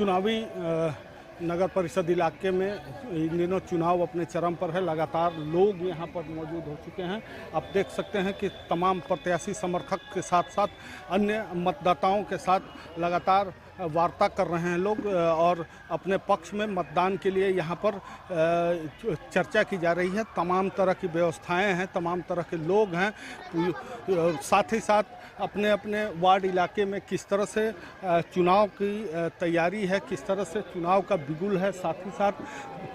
चुनावी नगर परिषद इलाके में इन दिनों चुनाव अपने चरम पर है। लगातार लोग यहां पर मौजूद हो चुके हैं। आप देख सकते हैं कि तमाम प्रत्याशी समर्थक के साथ साथ अन्य मतदाताओं के साथ लगातार वार्ता कर रहे हैं लोग और अपने पक्ष में मतदान के लिए यहां पर चर्चा की जा रही है। तमाम तरह की व्यवस्थाएं हैं, तमाम तरह के लोग हैं। साथ ही साथ अपने अपने वार्ड इलाके में किस तरह से चुनाव की तैयारी है, किस तरह से चुनाव का बिगुल है। साथ ही साथ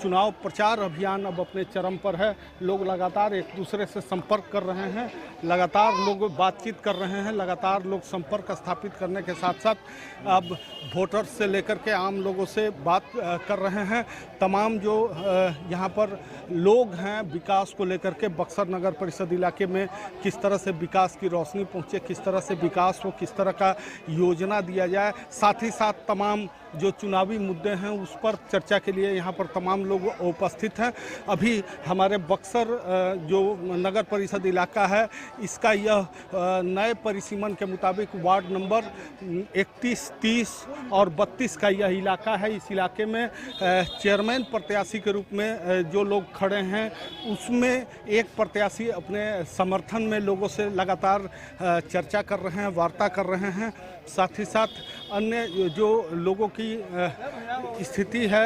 चुनाव प्रचार अभियान अब अपने चरम पर है। लोग लगातार एक दूसरे से संपर्क कर रहे हैं, लगातार लोग बातचीत कर रहे हैं, लगातार लोग संपर्क स्थापित करने के साथ साथ अब वोटर्स से लेकर के आम लोगों से बात कर रहे हैं। तमाम जो यहाँ पर लोग हैं विकास को लेकर के, बक्सर नगर परिषद इलाके में किस तरह से विकास की रोशनी पहुँचे, किस तरह से विकास हो, किस तरह का योजना दिया जाए। साथ ही साथ तमाम जो चुनावी मुद्दे हैं उस पर चर्चा के लिए यहाँ पर तमाम लोग उपस्थित हैं। अभी हमारे बक्सर जो नगर परिषद इलाका है इसका यह नए परिसीमन के मुताबिक वार्ड नंबर 31, 30 और 32 का यह इलाका है। इस इलाके में चेयरमैन प्रत्याशी के रूप में जो लोग खड़े हैं उसमें एक प्रत्याशी अपने समर्थन में लोगों से लगातार चर्चा कर रहे हैं, वार्ता कर रहे हैं। साथ ही साथ अन्य जो लोगों की स्थिति है,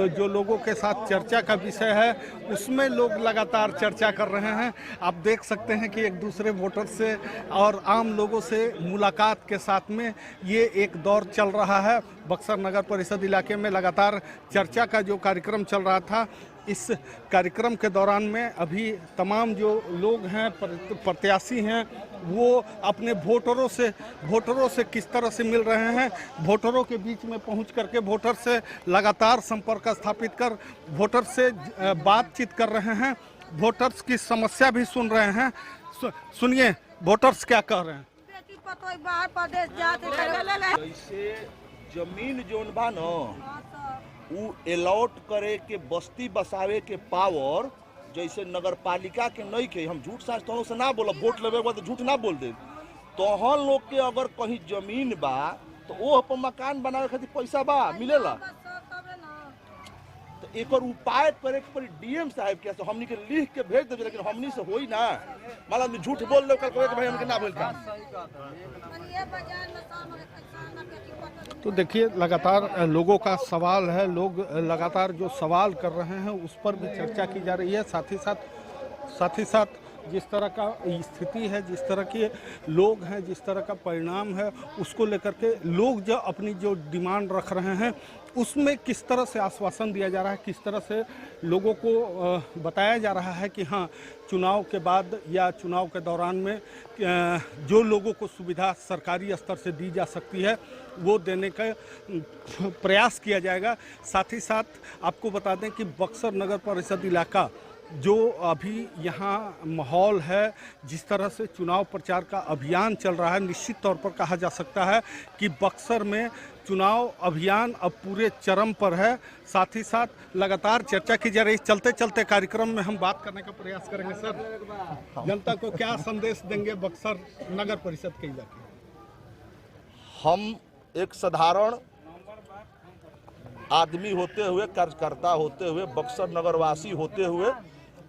जो लोगों के साथ चर्चा का विषय है उसमें लोग लगातार चर्चा कर रहे हैं। आप देख सकते हैं कि एक दूसरे वोटर से और आम लोगों से मुलाकात के साथ में ये एक दौर चल रहा है। बक्सर नगर परिषद इलाके में लगातार चर्चा का जो कार्यक्रम चल रहा था, इस कार्यक्रम के दौरान में अभी तमाम जो लोग हैं, प्रत्याशी हैं, वो अपने वोटरों से किस तरह से मिल रहे हैं, वोटरों के बीच में पहुंच करके वोटर से लगातार संपर्क स्थापित कर वोटर से बातचीत कर रहे हैं, वोटर्स की समस्या भी सुन रहे हैं। सुनिए वोटर्स क्या कह रहे हैं। जैसे जमीन जोन बा न उ अलॉट करे के बस्ती बसावे के पावर जैसे नगर पालिका के नहीं के, हम झूठ साँच तो से ना बोलब, वोट लेवे बाद झूठ ना बोल दे। तोहन लोग के अगर कहीं जमीन बा तो वो पर मकान बनावे खातिर पैसा बा मिलेला, तो एक उपाय करे के पड़ी डीएम साहब के। तो हमनी के लिख के भेज देबे, लेकिन हमनी से होई ना। मान आदमी झूठ बोल दे, कल कहे भाई हमके ना बोल का। तो देखिए लगातार लोगों का सवाल है, लोग लगातार जो सवाल कर रहे हैं उस पर भी चर्चा की जा रही है। साथ ही साथ जिस तरह का स्थिति है, जिस तरह के लोग हैं, जिस तरह का परिणाम है, उसको लेकर के लोग जो अपनी जो डिमांड रख रहे हैं उसमें किस तरह से आश्वासन दिया जा रहा है, किस तरह से लोगों को बताया जा रहा है कि हाँ चुनाव के बाद या चुनाव के दौरान में जो लोगों को सुविधा सरकारी स्तर से दी जा सकती है वो देने का प्रयास किया जाएगा। साथ ही साथ आपको बता दें कि बक्सर नगर परिषद इलाका जो अभी यहाँ माहौल है, जिस तरह से चुनाव प्रचार का अभियान चल रहा है, निश्चित तौर पर कहा जा सकता है कि बक्सर में चुनाव अभियान अब पूरे चरम पर है। साथ ही साथ लगातार चर्चा की जा रही है। चलते चलते कार्यक्रम में हम बात करने का प्रयास करेंगे। सर, जनता को क्या संदेश देंगे बक्सर नगर परिषद के इलाके? हम एक साधारण आदमी होते हुए, कार्यकर्ता होते हुए, बक्सर नगरवासी होते हुए,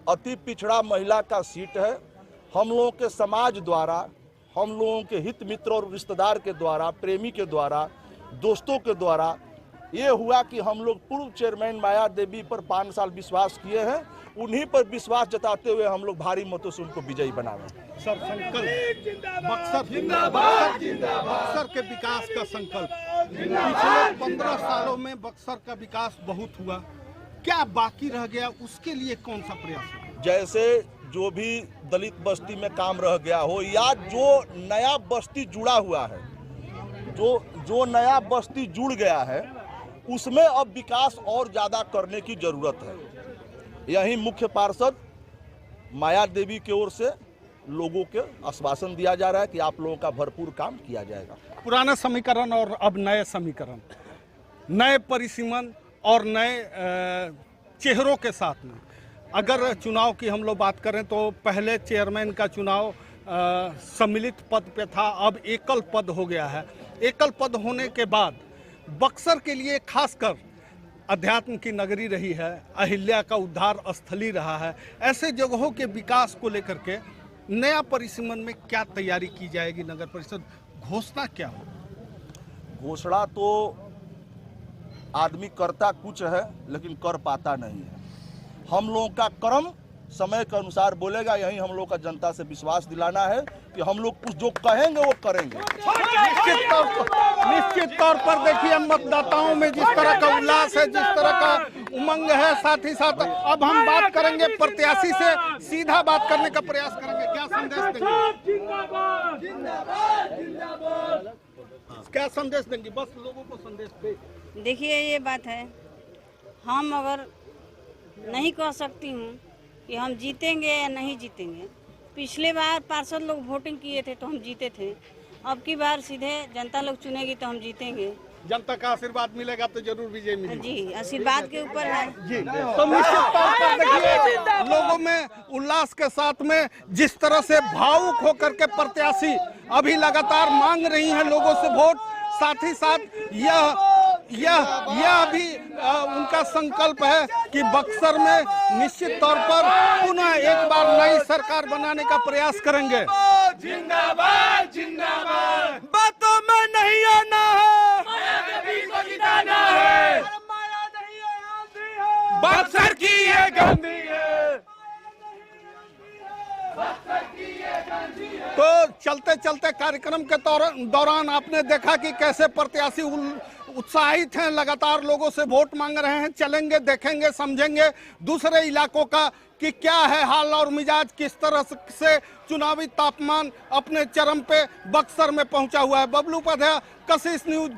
अति पिछड़ा महिला का सीट है। हम लोगों के समाज द्वारा, हम लोगों के हित मित्र और रिश्तेदार के द्वारा, प्रेमी के द्वारा, दोस्तों के द्वारा ये हुआ कि हम लोग पूर्व चेयरमैन माया देवी पर 5 साल विश्वास किए हैं। उन्हीं पर विश्वास जताते हुए हम लोग भारी मतों से उनको विजयी बनावे। सर, संकल्प बक्सर के विकास का संकल्प। पिछले 15 सालों में बक्सर का विकास बहुत हुआ, क्या बाकी रह गया, उसके लिए कौन सा प्रयास है? जैसे जो भी दलित बस्ती में काम रह गया हो या जो नया बस्ती जुड़ा हुआ है, जो नया बस्ती जुड़ गया है उसमें अब विकास और ज़्यादा करने की ज़रूरत है। यही मुख्य पार्षद माया देवी की ओर से लोगों के आश्वासन दिया जा रहा है कि आप लोगों का भरपूर काम किया जाएगा। पुराना समीकरण और अब नए समीकरण, नए परिसीमन और नए चेहरों के साथ में अगर चुनाव की हम लोग बात करें तो पहले चेयरमैन का चुनाव सम्मिलित पद पे था, अब एकल पद हो गया है। एकल पद होने के बाद बक्सर के लिए खासकर अध्यात्म की नगरी रही है, अहिल्या का उद्धार स्थली रहा है। ऐसे जगहों के विकास को लेकर के नया परिसीमन में क्या तैयारी की जाएगी? नगर परिषद घोषणा क्या हो? घोषणा तो आदमी करता कुछ है लेकिन कर पाता नहीं है। हम लोगों का कर्म समय के अनुसार बोलेगा। यही हम लोग का जनता से विश्वास दिलाना है कि हम लोग कुछ जो कहेंगे वो करेंगे। निश्चित तौर पर देखिए मतदाताओं में जिस तरह का उल्लास है, जिस तरह का उमंग है, साथ ही साथ अब हम बात करेंगे प्रत्याशी से, सीधा बात करने का प्रयास करेंगे। क्या संदेश देंगे? क्या संदेश देंगे? बस लोगों को संदेश दे। देखिए ये बात है, हम अगर नहीं कह सकती हूँ कि हम जीतेंगे या नहीं जीतेंगे। पिछले बार पार्षद लोग वोटिंग किए थे तो हम जीते थे, अब की बार सीधे जनता लोग चुनेगी तो हम जीतेंगे। जनता का आशीर्वाद मिलेगा तो जरूर विजय मिलेगी। जी, आशीर्वाद के ऊपर है जी। तो निश्चित तौर पर देखिए लोगों में उल्लास के साथ में जिस तरह से भावुक होकर के प्रत्याशी अभी लगातार मांग रही हैं लोगों से वोट, साथ ही साथ यह भी उनका संकल्प है कि बक्सर में निश्चित तौर पर पुनः एक बार नई सरकार बनाने का प्रयास करेंगे। जिंदाबाद जिंदाबाद, बातों में नहीं आना है, बक्सर की ये गांधी है। तो चलते चलते कार्यक्रम के दौरान आपने देखा कि कैसे प्रत्याशी उत्साहित हैं, लगातार लोगों से वोट मांग रहे हैं। चलेंगे, देखेंगे, समझेंगे दूसरे इलाकों का कि क्या है हाल और मिजाज, किस तरह से चुनावी तापमान अपने चरम पे बक्सर में पहुंचा हुआ है। बबलू उपाध्याय, कशिश न्यूज।